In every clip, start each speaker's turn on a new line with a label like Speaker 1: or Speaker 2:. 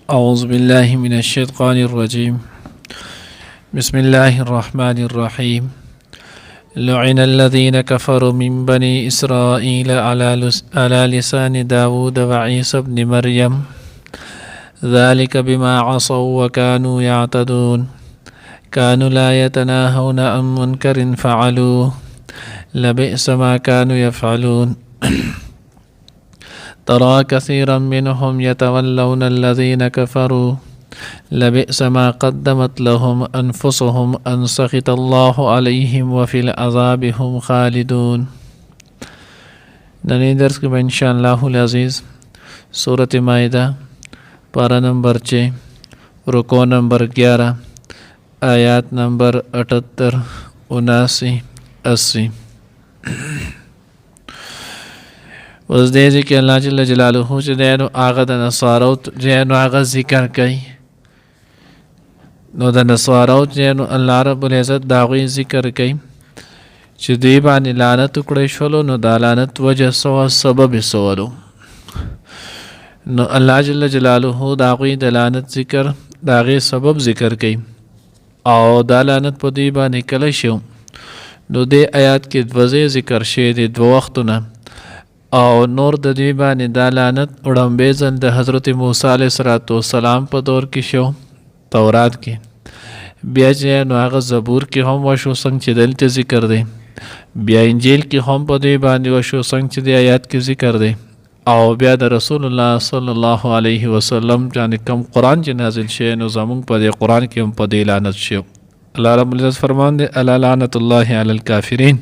Speaker 1: أعوذ بالله من الشيطان الرجيم بسم الله الرحمن الرحيم لعن الذين كفروا من بني إسرائيل على لسان داود وعيسى بن مريم ذلك بما عصوا وكانوا يعتدون كانوا لا يتناهون عن منكر فعلوه لبئس ما كانوا يفعلون ترى كثيرا منهم يتولون الذين كفروا لبئس ما قدمت لهم أنفسهم أن سخط الله عليهم وفي العذاب هم خالدون. نننی درس کې ان شاء الله العزیز سورۃ مائدہ پارہ نمبر 6 رکوع نمبر 11 آیات نمبر 78 79 80 اوس دې چې الله جل جلاله چې دې نو هغه د نصارو چې نو هغه ذکر کوي نو د نصارو چې نو الله رب العزت دا غوي ذکر کوي چې دې باندې لعنت کړی شولو نو د لعنت وجه سو سبب سوالو نو الله جل جلاله دا غوي د لعنت ذکر دا غي سبب ذکر کوي او دا لعنت په دې باندې کله شو نو دې آیات کې دوزه ذکر شوی د دوه وختونه او نور د دې باندې دا لعنت وړاندې ځل د حضرت موسی علیه السلام په دور کې شو تورات کې بیا چې نو هغه زبور کې هم وشو څنګه چې دلته ذکر دی بیا انجیل کې هم په دې باندې وشو څنګه چې د آیات کې ذکر دی او بیا د رسول الله صلی الله علیه وسلم باندې کوم قرآن چې نازل شوی نو زمونږ په دې قرآن کې هم په دې لعنت شو الله رب العزت فرمان دی الا لعنت الله علی الکافرین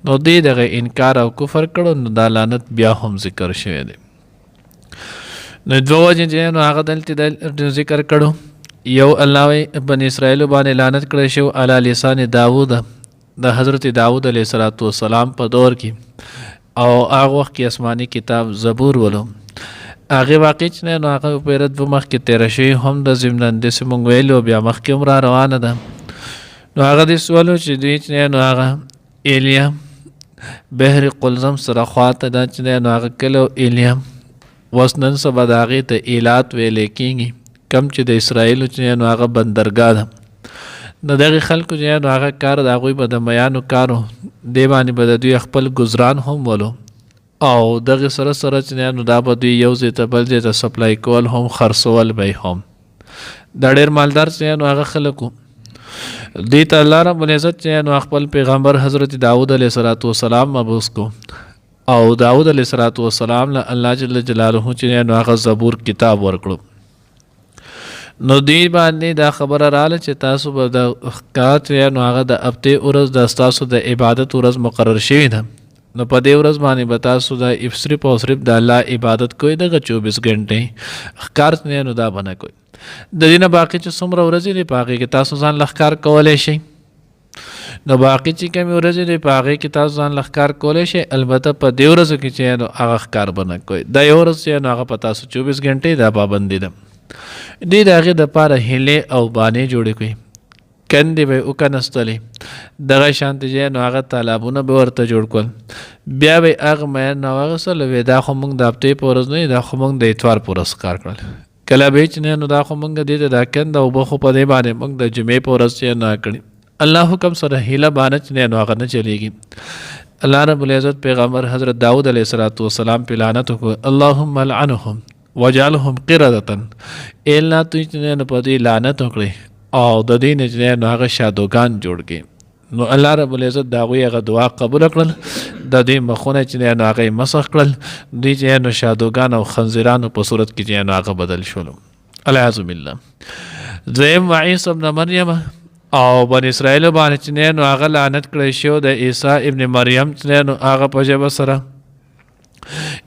Speaker 1: نو دې دغه انکار او کفر کړو نو دا لعنت بیا هم ذکر شوی دی نو دوه وجې چې نو هغه دلته ذکر کړو یو الله بنی اسرائیل باندې لعنت کړی شو علی لسان داوود د حضرت داوود علیه السلام په دور کې او هغه وخت کې آسماني کتاب زبور ولو هغه واقع چې نو هغه په رد مخ کې تیر شي هم د زمنن د سیمون ویلو بیا مخ کې عمر روانه ده نو هغه د سوالو چې دوی چې نو هغه ایلیا بحر قلزم سره خواته دا چې نو هغه کلو ایلیا وسنن سبا داغه ته ایلات ویل کېږي کم چې د اسرائیل چې نو هغه بندرګاه ده نو دغه خلکو چې نو هغه کار د هغوی به د میانو کارو دی باندې به د دوی خپل ګزران هم ولو او دغه سره سره چې نو دا به دوی یو ځای ته بل ځای ته سپلای کول هم خرڅول به هم دا ډېر مالدار چې نو هغه خلکو دې ته الله رب العزت چې نو خپل پیغمبر حضرت داود علیه السلام مبعوث کو او داود علیه السلام له الله جل جلاله چې نو هغه زبور کتاب ورکړو نو دې باندې دا خبره رااله چې تاسو به د کات یا نو هغه د هفته ورځ د تاسو د عبادت ورځ مقرر شوی ده نو په دې ورځ باندې به تاسو د صرف او صرف د الله عبادت کوئ دغه 24 غنټې ښکار نه نو دا بنه کوئ د دې نه باقي چې څومره ورځې دي په هغې کې تاسو ځان لښکار کولی شئ نو باقي چې کومې ورځې دي په هغې کې تاسو ځان لښکار کولی شئ البته په دې ورځو کې چې نو هغه ښکار به نه کوئ دا یو ورځ چې نو هغه په تاسو 24 غنټې دا پابندي ده دې د هغې دپاره هیلې او بانې جوړې کړئ کندې به یې وکنستلې دغه شانتې چې نو هغه تالابونه به ورته جوړ کړل بیا به یې هغه میان راواغېستل وې دا خو موږ د هفتې په ورځ نه دا خو موږ د اتوار په ورځ کار کړل کله به یې چې نو دا خو موږ دې ته دا کند او اوبه خو په دې باندې موږ د جمعې په ورځ چې نه کړي الله حکم سره هیله بانه چې نو هغه نه چلېږي الله رب العزت پیغمبر حضرت داود علیه السلام پې لعنت وکړو اللهم لعنهم وجعلهم قردة الا تو چې نو په دې لعنت وکړي او د دې نه چې نو هغه شادوګان جوړ کړي نو الله رب العزت د هغوی هغه دعا قبول کړل د دې مخونه چې نو هغه یې مسخ کړل دوی چې نو شادوګان او خنزیرانو په صورت کې چې نو هغه بدل شولو العیاذ بالله دویم عیسی ابن مریم او بني اسرائیل باندې چې نو هغه لعنت کړی شو د عیسی ابن مریم چې نو هغه په ژبه سره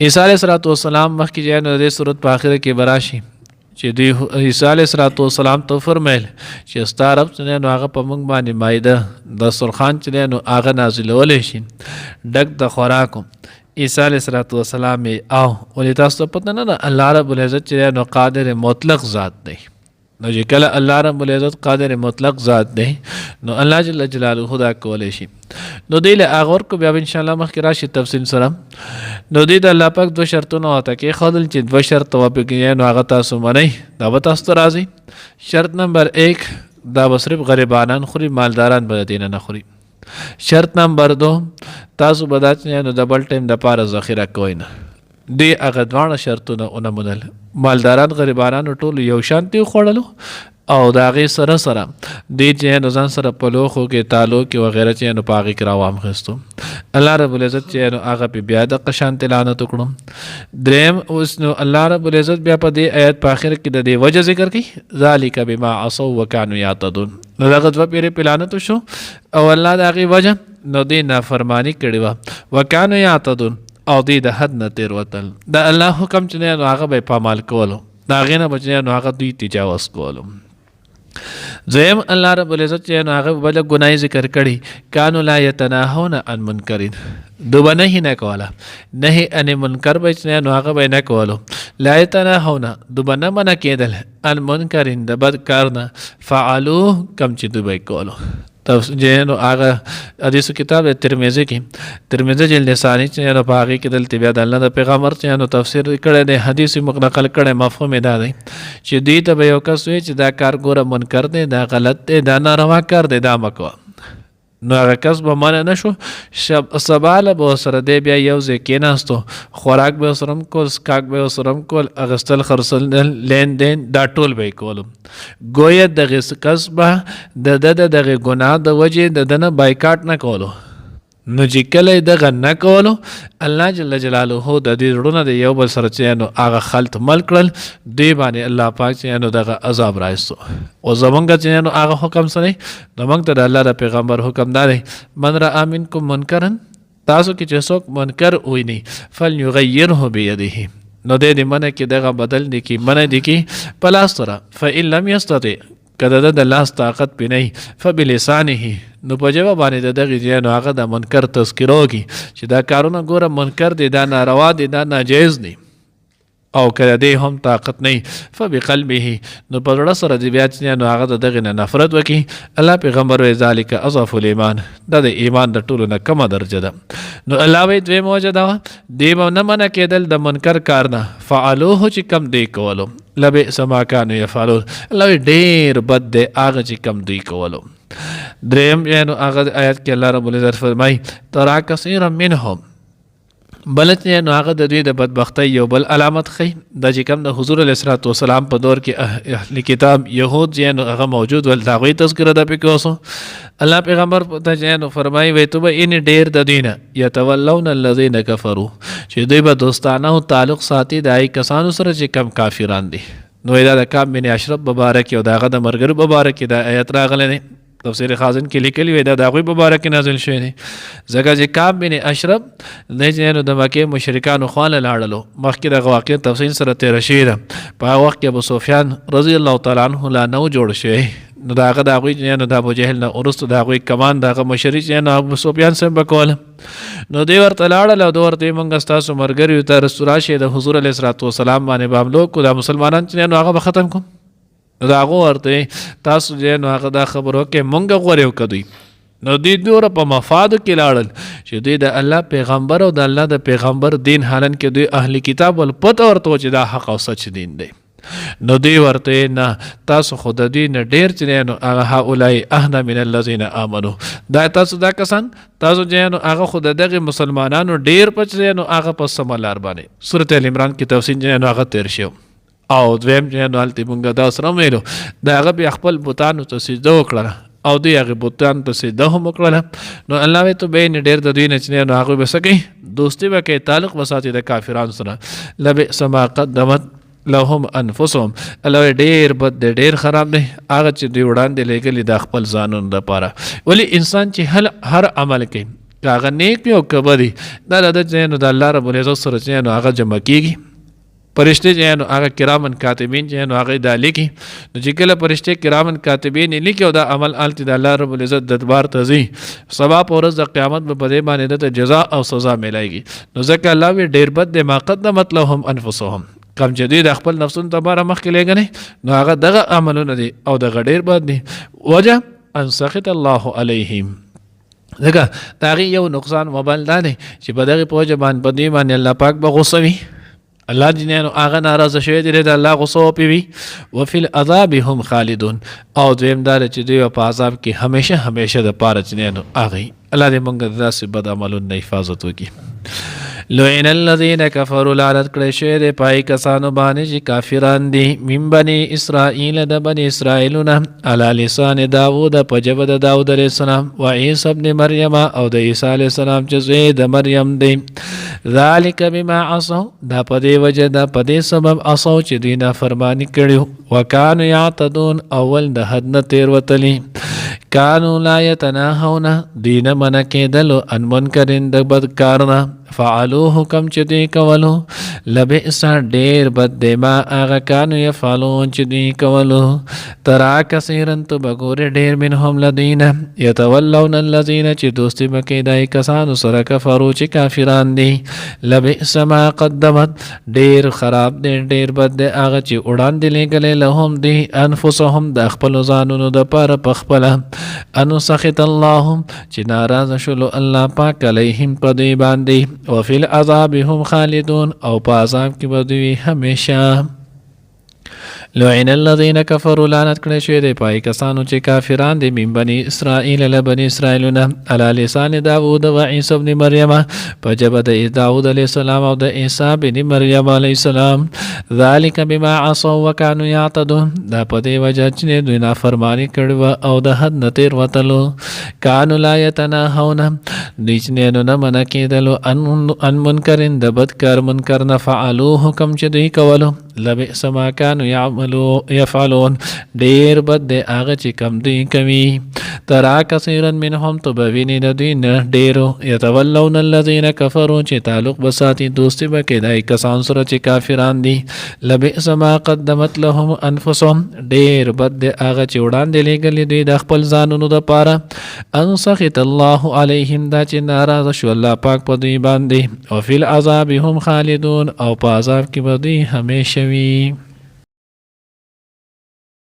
Speaker 1: عیسی علیه السلام مخکې چې نو د صورت په آخره کې براشي چې دوی عیسی علیه السلام ته فرمیل چې ستا رب چې نو هغه په موږ باندې مایده دسترخوان چې نو هغه نازلولی شي ډک د خوراکو عیسی علیه السلام او ولې تاسو ته پته نه ده الله رب العزت چې نو قادر مطلق ذات دی نو چې کله الله رب العزت قادر مطلق ذات دی نو الله جل جلاله دا کولی شي. نو دی له هغه ورکو بیا ان شاء الله مخکې راشي تفصیل سره. نو دی د الله پاک دوه شرطونه ورته کېښودل چې دوه شرط وپکې نو هغه تاسو منئ، دا به تاسو ته راځي. شرط نمبر 1 دا به صرف غریبانان خوري، مالداران به د دې نه خوري. شرط نمبر 2 تاسو به دا نو د بل ټایم دپاره ذخیره کوئ نه. دی هغه دواړه شرطونه ونه منل. مالداران غریبانانو ټولو یو شانتي وخوړلو او د هغې سره سره دی چې نو ځان سره په لوښو کې تالو کې وغیره چې نو په هغې کې راوامخېستو. الله رب العزت چې نو هغه پې بیا دقه شانتې لعنت وکړو. دریم اوس نو الله رب العزت بیا په دې آیت په آخر کې د دې وجه ذکر کوي ذالک بما عصوا وکانوا یعتدون. نو دغه دوه پیرې پې لعنت وشو او الله د هغې وجه نو دې نافرماني کړې وه وکانوا یعتدون او دی د حد نه تیر وتل. د الله حکم چې نو هغه به پامال کولو، د هغې نه به نو هغه دوی تجاوز کولو. دویم الله رب العزت چې نو هغه بله ګناه ذکر کړي کانو لا یتناهون عن منکرین، دو به نهي نه کوله، نهي عن منکر به چې نو هغه به نه کولو. لا یتناهون دو به نه منع کېدل عن منکرین د بد کار نه فعلوه کم چې دوی به کولو. نو هغه حدیثو کتاب د ترمذي کې ترمذي جلد ثانی چې نو په هغې کې دلته بیا د الله د پیغمبر چې نو تفسیر کړی دی، حدیث نقل کړی، مفهوم یې دا دی چې دوی ته به یو کس وایي چې دا کار ګوره منکر دی، دا غلط دی، دا ناروا کار دی، دا مه کوه. نو هغه کس به منع نه شو، سباله به ورسره دی بیا یو ځای کېناستو، خوراک به ورسره هم کول، څښاک به ورسره هم کول، اخیستل خرڅول لین دین دا ټول به یې کولو. گویا دغې کس به د ده د دغې ګناه د وجې د ده نه بایکاټ نه کولو. نو چې کله یې دغه نه کولو الله جل جلاله د دې زړونه د یو بل سره چې نو هغه خلط مل کړل، دوی باندې الله پاک چې نو دغه عذاب رایستو. او زمونږ چې نو هغه حکم څه دی؟ نو موږ ته د الله د پیغمبر حکم دا دی من رأى منکم منکرا، تاسو کې چې څوک منکر وویني فلیغیره بیده، نو دې منع کې دغه بدل دی کې منع دی کې په لاس سره. فإن لم یستطع کده د لاس طاقت پې نه فبلسانه، نو په ژبه باندې د دغې ځای نو هغه د منکر تذکره وکړي چې دا کارونه ګوره منکر دی، دا ناروا دی، دا ناجایز دی. او که د دې هم طاقت نه فبقلبه، نو په زړه سره دې بیا چې نو هغه د دغې نه نفرت وکړي. الله پیغمبر وایي ذلک اضعف الایمان، دا د ایمان د ټولو نه کمه درجه ده. نو الله وایي دویمه وجه دا وه دې به نه منع کېدل د منکر کار نه فعلوه چې کم دی کولو لبئس ما کانوا یفعلون. الله وایي ډېر بد دی هغه چې کم دوی کولو. دریم نو هغه آیت کې الله رب العزت فرمایي ترى کثیرا منهم، بل چې نو هغه د دوی د بدبختۍ یو بل علامت ښیي. دا چې کوم د حضور علیه الصلاۃ والسلام په دور کې اهل کتاب یهود چې نو هغه موجود ول، د هغوی تذکره ده پکې اوسو. الله پیغمبر ته چې نو فرمایي وایي تو به این ډېر د دوی نه یتولون الذین کفروا، چې دوی به دوستانه او تعلق ساتي د هغې کسانو سره چې کم کافران دي. نو دا د کعب بن اشرف مبارک او د هغه د ملګرو مبارک دا آیت راغلی دی. تفسیر خازن کې لیکلي وی دا د هغوی مبارک نازل شوی دی، ځکه چې کعب بن اشرف دی چې نو د مکې مشرکانو خوا له لاړلو. مخکې دغه واقع تفصیل سره تېره شوې ده. په هغه وخت کې ابو سفیان رضی الله تعالی عنه لا نه و جوړ شوی. نو د هغه د هغوی نو د ابو جهل نه وروسته د هغوی کمان د هغه مشري چې نو ابو سفیان صاحب به کوله. نو دوی ورته لاړل او دوی ورته موږ ستاسو ملګري یو، ته راشئ د حضور علیه الصلاۃ والسلام باندې به حمله وکړو، دا مسلمانان چې نو هغه به ختم کوم. نو د هغو ورته تاسو چې نو هغه دا خبر وکړئ مونږ غوره وکړو دوی. نو دوی دوره په مفادو کې لاړل چې دوی د الله پیغمبر او د الله د پیغمبر دین حالن کې دوی اهل کتاب ول پته ورته چې دا حق او سچ دین دی. نو دوی ورته نه تاسو خو د دوی نه ډېر چې نو هغه هؤلاء اهدی من الذین آمنوا، دا تاسو دا کسان تاسو چې نو هغه خو د دغې مسلمانانو ډېر په چې نو هغه په سمه لار باندې. سورت ال عمران کې تفصیل چې نو هغه تېر شو. او دویم چې نو هلته مونږ دا سره ویلو د هغه بیا خپل بتانو ته سجده وکړله او دوی هغې بتانو ته سجده هم وکړله. نو الله وایي ته به یې ډېر د دوی نه چې نو هغوی به څه کوي؟ دوستي به کوي، تعلق به ساتي د کافرانو سره. لبئس ما قدمت لهم انفسهم، الله وایي ډېر بد دی، ډېر خراب دی هغه چې دوی وړاندې لېږلي د خپل ځانونو دپاره. ولې انسان چې هر عمل کوي که هغه نیک وي او که بد وي، دا د ده چې نو د الله رب العزت سره چې نو هغه جمع کېږي. فرشته چې نو هغه کرامن کاتبین چې نو هغه دا لیکي. نو چې کله فرشته کرامن کاتبین لیکي او دا عمل الته د الله رب العزت د دربار ته ځي، سبا په ورځ د قیامت به په دې باندې د جزا او سزا ملایږي. نو ځکه الله وی ډېر بد دی ما قدمت لهم انفسهم، کم چې دوی د خپل نفسونو لپاره مخکې لېږنې نو هغه دغه عملونه دي او دغه ډېر بد دي. وجه ان سخط الله علیهم، ځکه د هغې یو نقصان وبل دا دی چې په دغې په وجه باندې په دوی باندې الله پاک به غصه وي. الله جنانو هغه ناراضه شوی دی د الله غصه وپې وي. وفي العذاب هم خالدون، او دویم دا دی چې دوی په عذاب کې همیشه د پاره جنانو هغې الله دې موږ د داسې بد عملونو نه حفاظت وکړي. لعن الذین کفروا، لعنت کړی شوی دی پای کسانو باندې چې کافران دي من بني اسرائیل د بني اسرائیلونه علی لسان داوود په ژبه د داود علیه السلام و عیسی ابن مریم او د عیسی علیه السلام چې زوی د مریم دی. ذلک بما عصوا، دا په دې وجه دا په دې سبب عصوا چې دوی نافرماني کړي وکانو یعتدون، اول د حد نه تېروتلي. کانو لا یتناهون، دوی نه منع کېدلو ان منکرین د بد کار نه فعلوه کم چې دوی کولو لبئس ډېر بد دی ما هغه کانو یفعلون چې دوی کولو. ترا کثیرا تو بګورې ډېر منهم لدین یتولون الذین چې دوستي به کوي دای کسانو سره کفرو چې کافران دي. لبئس ما قدمت، ډېر خراب دی ډېر بد دی هغه چې وړاندې لېږلی لهم دی انفسهم د خپلو ځانونو دپاره په خپله. انو سخط الله، چې ناراضه شلو الله پاک علیهم په دوی باندې. وفي العذاب هم خالدون، او په عذاب کې به دوی همیشه. لعن الذین کفروا، لعنت کړی شوی دی پای کسانو چې کافران دي من بني اسرائیل له بني اسرائیلونه علی لسان داوود و عیسی ابن مریم په ژبه د داود علیه السلام او د عیسی ابن مریم علیه السلام. ذلک بما عصوا وکانوا یعتدون، دا په دې وجه چې دوی نافرماني کړې وه او د حد نه تېروتلو. کانوا لا یتناهون، دوی چې نه منع کېدلو ان منکرین د بد کار منکر نه فعلوه کم چې دوی کولو. لبئس ما کانوا یفعلون، ډېر بد دی هغه چې کم دوی کوي. ترا کثیرا منهم، تو به وینې د دوی نه ډېرو یتولون الذین کفروا چې تعلق به ساتي دوستي به کوي دای کسان سره چې کافران دي. لبئس ما قدمت لهم انفسهم، ډېر بد دی هغه چې وړاندې لېږلي دوی د خپل ځانونو دپاره. ان سخط الله علیهم، دا چې ناراضه شو الله پاک په دوی باندې. وفي العذاب هم خالدون، او په عذاب کې به دوی همیشه وي.